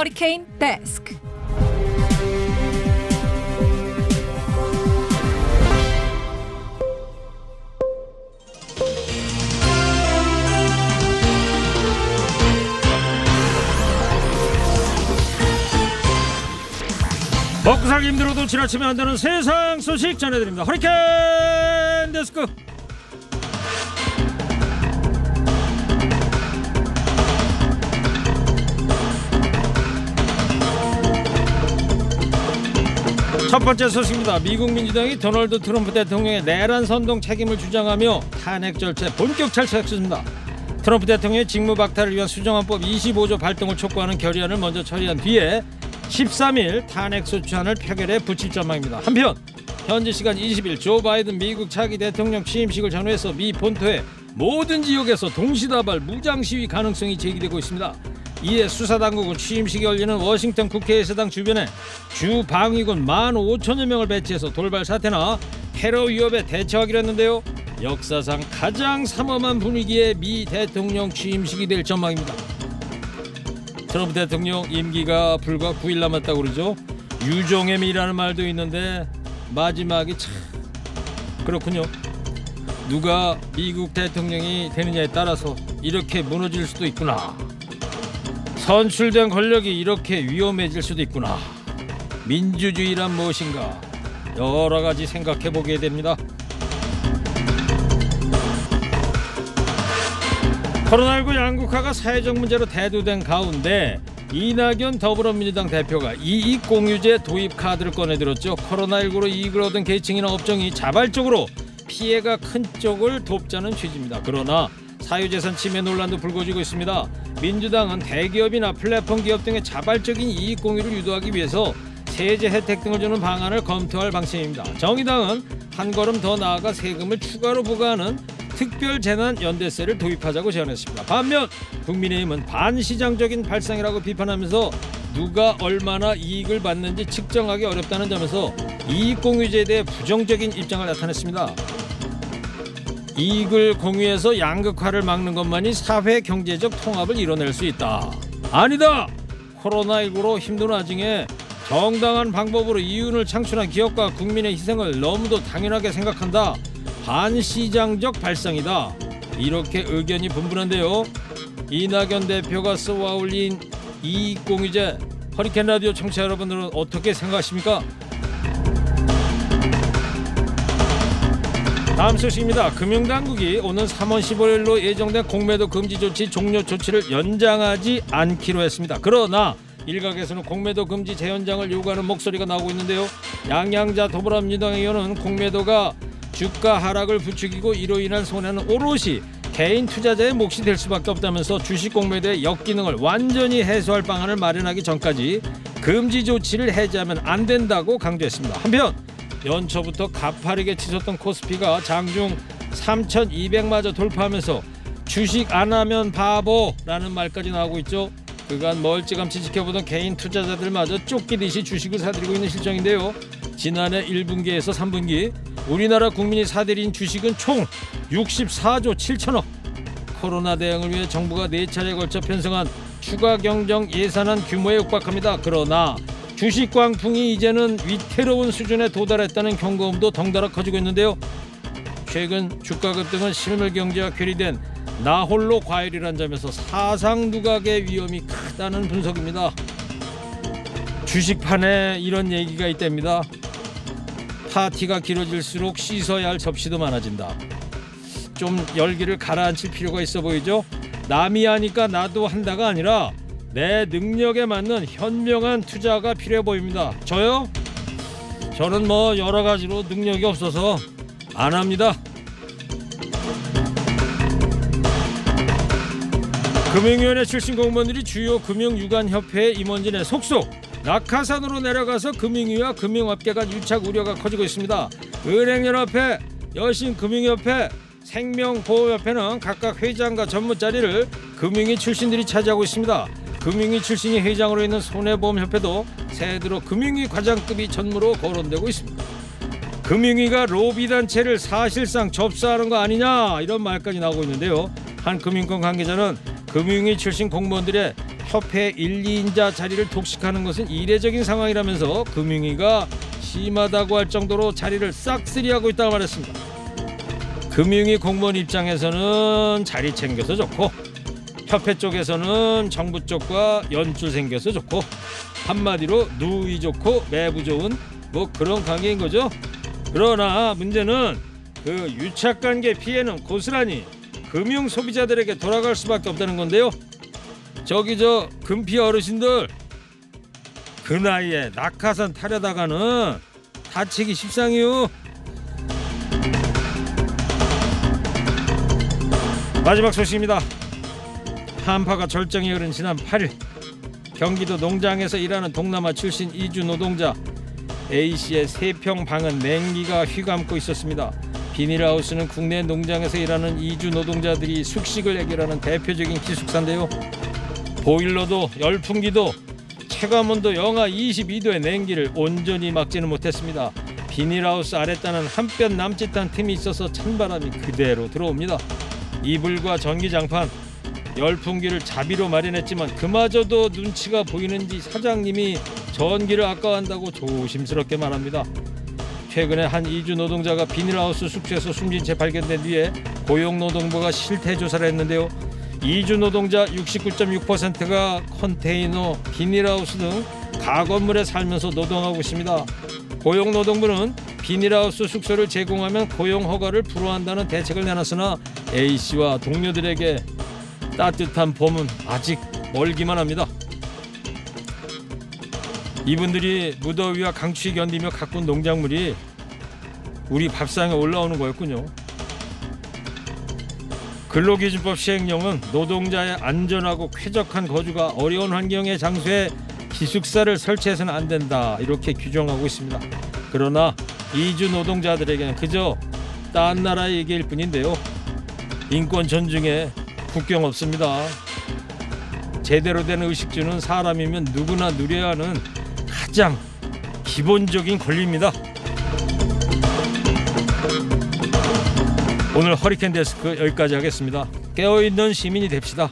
허리케인 데스크. 먹고 살기 힘들어도 지나치면 안 되는 세상 소식 전해드립니다. 허리케인 데스크. 첫 번째 소식입니다. 미국 민주당이 도널드 트럼프 대통령의 내란 선동 책임을 주장하며 탄핵 절차에 본격 철수했습니다. 트럼프 대통령의 직무 박탈을 위한 수정안법 25조 발동을 촉구하는 결의안을 먼저 처리한 뒤에 13일 탄핵소추안을 표결에 붙일 전망입니다. 한편 현지 시간 20일 조 바이든 미국 차기 대통령 취임식을 전후해서 미 본토의 모든 지역에서 동시다발 무장 시위 가능성이 제기되고 있습니다. 이에 수사당국은 취임식이 열리는 워싱턴 국회의사당 주변에 주 방위군 15,000여 명을 배치해서 돌발 사태나 테러 위협에 대처하기로 했는데요. 역사상 가장 삼엄한 분위기의 미 대통령 취임식이 될 전망입니다. 트럼프 대통령 임기가 불과 9일 남았다고 그러죠. 유종의 미라는 말도 있는데 마지막이 참 그렇군요. 누가 미국 대통령이 되느냐에 따라서 이렇게 무너질 수도 있구나. 선출된 권력이 이렇게 위험해질 수도 있구나. 민주주의란 무엇인가 여러 가지 생각해보게 됩니다. 코로나19 양극화가 사회적 문제로 대두된 가운데 이낙연 더불어민주당 대표가 이익공유제 도입 카드를 꺼내들었죠. 코로나19로 이익을 얻은 계층이나 업종이 자발적으로 피해가 큰 쪽을 돕자는 취지입니다. 그러나 사유재산 침해 논란도 불거지고 있습니다. 민주당은 대기업이나 플랫폼 기업 등의 자발적인 이익공유를 유도하기 위해서 세제 혜택 등을 주는 방안을 검토할 방침입니다. 정의당은 한 걸음 더 나아가 세금을 추가로 부과하는 특별재난연대세를 도입하자고 제안했습니다. 반면 국민의힘은 반시장적인 발상이라고 비판하면서 누가 얼마나 이익을 받는지 측정하기 어렵다는 점에서 이익공유제에 대해 부정적인 입장을 나타냈습니다. 이익을 공유해서 양극화를 막는 것만이 사회 경제적 통합을 이뤄낼 수 있다. 아니다. 코로나19로 힘든 와중에 정당한 방법으로 이윤을 창출한 기업과 국민의 희생을 너무도 당연하게 생각한다. 반시장적 발상이다. 이렇게 의견이 분분한데요. 이낙연 대표가 쏘아 올린 이익공유제, 허리케인 라디오 청취자 여러분들은 어떻게 생각하십니까? 다음 소식입니다. 금융당국이 오는 3월 15일로 예정된 공매도 금지 조치 종료 조치를 연장하지 않기로 했습니다. 그러나 일각에서는 공매도 금지 재연장을 요구하는 목소리가 나오고 있는데요. 양양자 더불어민주당 의원은 공매도가 주가 하락을 부추기고 이로 인한 손해는 오롯이 개인 투자자의 몫이 될 수밖에 없다면서 주식 공매도의 역기능을 완전히 해소할 방안을 마련하기 전까지 금지 조치를 해제하면 안 된다고 강조했습니다. 한편 연초부터 가파르게 치솟던 코스피가 장중 3,200마저 돌파하면서 주식 안 하면 바보라는 말까지 나오고 있죠. 그간 멀찌감치 지켜보던 개인 투자자들마저 쫓기듯이 주식을 사들이고 있는 실정인데요. 지난해 1분기에서 3분기 우리나라 국민이 사들인 주식은 총 64조 7천억. 코로나 대응을 위해 정부가 4차례에 걸쳐 편성한 추가 경정 예산안 규모에 육박합니다. 그러나 주식 광풍이 이제는 위태로운 수준에 도달했다는 경고음도 덩달아 커지고 있는데요. 최근 주가 급등은 실물 경제와 괴리된 나홀로 과열이란 점에서 사상 누각의 위험이 크다는 분석입니다. 주식판에 이런 얘기가 있답니다. 파티가 길어질수록 씻어야 할 접시도 많아진다. 좀 열기를 가라앉힐 필요가 있어 보이죠? 남이 하니까 나도 한다가 아니라 내 능력에 맞는 현명한 투자가 필요해 보입니다. 저요? 저는 여러 가지로 능력이 없어서 안 합니다. 금융위원회 출신 공무원들이 주요 금융유관협회의 임원진에 속속 낙하산으로 내려가서 금융위와 금융업계 간 유착 우려가 커지고 있습니다. 은행연합회, 여신금융협회, 생명보험협회는 각각 회장과 전무 자리를 금융위 출신들이 차지하고 있습니다. 금융위 출신이 회장으로 있는 손해보험협회도 새해 들어 금융위 과장급이 전무로 거론되고 있습니다. 금융위가 로비단체를 사실상 접수하는 거 아니냐 이런 말까지 나오고 있는데요. 한 금융권 관계자는 금융위 출신 공무원들의 협회 1, 2인자 자리를 독식하는 것은 이례적인 상황이라면서 금융위가 심하다고 할 정도로 자리를 싹쓸이하고 있다고 말했습니다. 금융위 공무원 입장에서는 자리 챙겨서 좋고, 협회 쪽에서는 정부 쪽과 연줄 생겨서 좋고, 한마디로 누이 좋고 매부 좋은 뭐 그런 관계인 거죠. 그러나 문제는 그 유착관계 피해는 고스란히 금융 소비자들에게 돌아갈 수밖에 없다는 건데요. 저기 저 금피 어르신들, 그 나이에 낙하산 타려다가는 다치기 십상이요. 마지막 소식입니다. 한파가 절정에 이른 지난 8일 경기도 농장에서 일하는 동남아 출신 이주 노동자 A씨의 3평 방은 냉기가 휘감고 있었습니다. 비닐하우스는 국내 농장에서 일하는 이주 노동자들이 숙식을 해결하는 대표적인 기숙사인데요. 보일러도 열풍기도 체감온도 영하 22도의 냉기를 온전히 막지는 못했습니다. 비닐하우스 아랫단은 한 뼘 남짓한 틈이 있어서 찬바람이 그대로 들어옵니다. 이불과 전기장판, 열풍기를 자비로 마련했지만 그마저도 눈치가 보이는지 사장님이 전기를 아까워한다고 조심스럽게 말합니다. 최근에 한 이주 노동자가 비닐하우스 숙소에서 숨진 채 발견된 뒤에 고용노동부가 실태 조사를 했는데요. 이주 노동자 69.6%가 컨테이너, 비닐하우스 등 가건물에 살면서 노동하고 있습니다. 고용노동부는 비닐하우스 숙소를 제공하면 고용허가를 불허한다는 대책을 내놨으나 A씨와 동료들에게 따뜻한 봄은 아직 멀기만 합니다. 이분들이 무더위와 강추위 견디며 가꾼 농작물이 우리 밥상에 올라오는 거였군요. 근로기준법 시행령은 노동자의 안전하고 쾌적한 거주가 어려운 환경의 장소에 기숙사를 설치해서는 안 된다, 이렇게 규정하고 있습니다. 그러나 이주 노동자들에게는 그저 딴 나라의 얘기일 뿐인데요. 인권 존중에 국경 없습니다. 제대로 된 의식주는 사람이면 누구나 누려야 하는 가장 기본적인 권리입니다. 오늘 허리케인 데스크 여기까지 하겠습니다. 깨어있는 시민이 됩시다.